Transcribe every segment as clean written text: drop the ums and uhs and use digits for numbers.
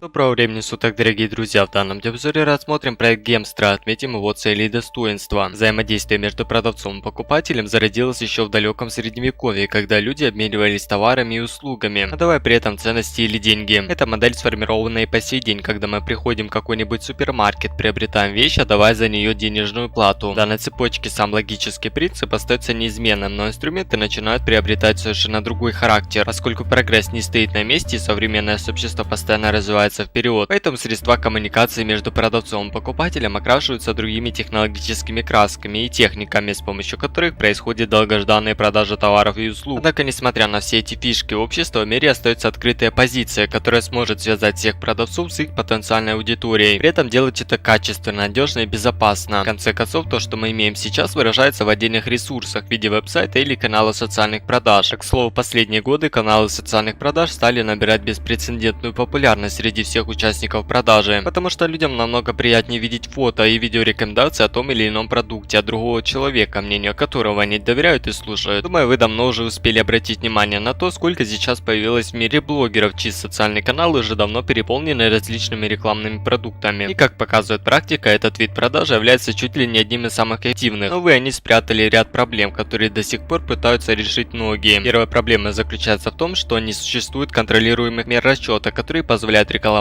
Доброго времени суток, дорогие друзья! В данном обзоре рассмотрим проект Gemstra, отметим его цели и достоинства. Взаимодействие между продавцом и покупателем зародилось еще в далеком средневековье, когда люди обменивались товарами и услугами, отдавая при этом ценности или деньги. Эта модель сформирована и по сей день, когда мы приходим в какой-нибудь супермаркет, приобретаем вещь, отдавая за нее денежную плату. В данной цепочке сам логический принцип остается неизменным, но инструменты начинают приобретать совершенно другой характер, поскольку прогресс не стоит на месте и современное сообщество постоянно развивается вперед. Поэтому средства коммуникации между продавцом и покупателем окрашиваются другими технологическими красками и техниками, с помощью которых происходит долгожданная продажа товаров и услуг. Однако, несмотря на все эти фишки, у общества в мире остается открытая позиция, которая сможет связать всех продавцов с их потенциальной аудиторией. При этом делать это качественно, надежно и безопасно. В конце концов, то, что мы имеем сейчас, выражается в отдельных ресурсах в виде веб-сайта или канала социальных продаж. К слову, в последние годы каналы социальных продаж стали набирать беспрецедентную популярность среди всех участников продажи, потому что людям намного приятнее видеть фото и видеорекомендации о том или ином продукте от другого человека, мнению которого они доверяют и слушают. Думаю, вы давно уже успели обратить внимание на то, сколько сейчас появилось в мире блогеров, чьи социальные каналы уже давно переполнены различными рекламными продуктами. И как показывает практика, этот вид продажи является чуть ли не одним из самых активных. Но, увы, они спрятали ряд проблем, которые до сих пор пытаются решить многие. Первая проблема заключается в том, что не существует контролируемых мер расчета, которые позволяют рекламодателям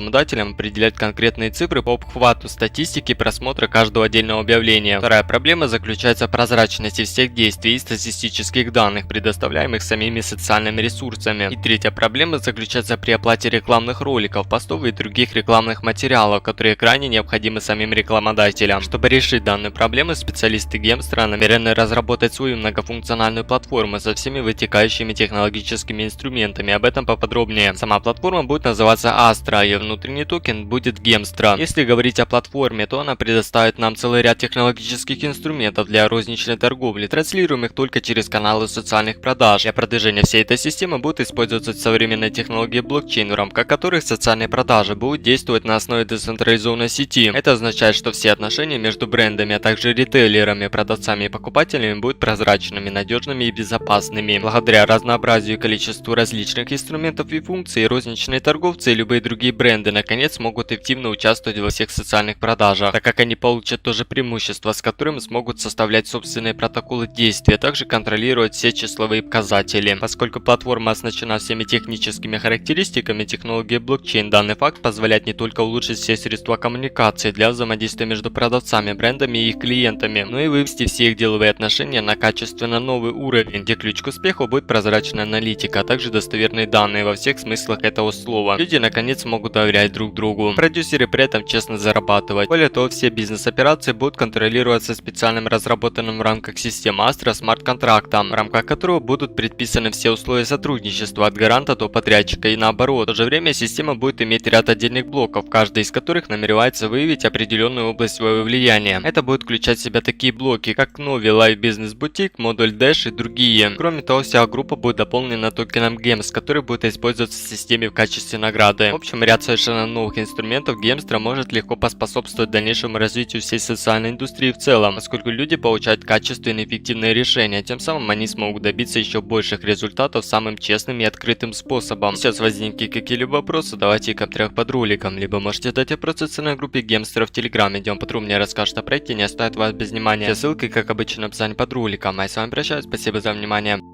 определять конкретные цифры по обхвату статистики просмотра каждого отдельного объявления. Вторая проблема заключается в прозрачности всех действий и статистических данных, предоставляемых самими социальными ресурсами. И третья проблема заключается при оплате рекламных роликов, постов и других рекламных материалов, которые крайне необходимы самим рекламодателям. Чтобы решить данную проблему, специалисты Gemstra намерены разработать свою многофункциональную платформу со всеми вытекающими технологическими инструментами. Об этом поподробнее. Сама платформа будет называться Astra, а ее внутренний токен будет Gemstra. Если говорить о платформе, то она предоставит нам целый ряд технологических инструментов для розничной торговли, транслируемых только через каналы социальных продаж. Для продвижения всей этой системы будет использоваться современная технология блокчейн, в рамках которых социальные продажи будут действовать на основе децентрализованной сети. Это означает, что все отношения между брендами, а также ритейлерами, продавцами и покупателями будут прозрачными, надежными и безопасными. Благодаря разнообразию и количеству различных инструментов и функций, розничные торговцы и любые другие бренды наконец смогут эффективно участвовать во всех социальных продажах, так как они получат то же преимущество, с которым смогут составлять собственные протоколы действий, а также контролировать все числовые показатели. Поскольку платформа оснащена всеми техническими характеристиками технологии блокчейн, данный факт позволяет не только улучшить все средства коммуникации для взаимодействия между продавцами, брендами и их клиентами, но и вывести все их деловые отношения на качественно новый уровень, где ключ к успеху будет прозрачная аналитика, а также достоверные данные во всех смыслах этого слова. Люди наконец могут доверять друг другу. Продюсеры при этом честно зарабатывать. Более того, все бизнес-операции будут контролироваться специальным разработанным в рамках системы Astra смарт-контрактом, в рамках которого будут предписаны все условия сотрудничества от гаранта до подрядчика и наоборот. В то же время система будет иметь ряд отдельных блоков, каждый из которых намеревается выявить определенную область своего влияния. Это будет включать в себя такие блоки, как Novi, Live Business Boutique, модуль Dash и другие. Кроме того, вся группа будет дополнена токеном GEMS, который будет использоваться в системе в качестве награды. В общем, ряд совершенно новых инструментов Gemstra может легко поспособствовать дальнейшему развитию всей социальной индустрии в целом, поскольку люди получают качественные и эффективные решения, тем самым они смогут добиться еще больших результатов самым честным и открытым способом. Сейчас возникли какие-либо вопросы, давайте их комментариях под роликом, либо можете задать вопросы в на группе Gemstra в Телеграме, где он подробнее расскажет о проекте, не оставит вас без внимания. Все ссылки, как обычно, в описании под роликом. А я с вами прощаюсь, спасибо за внимание.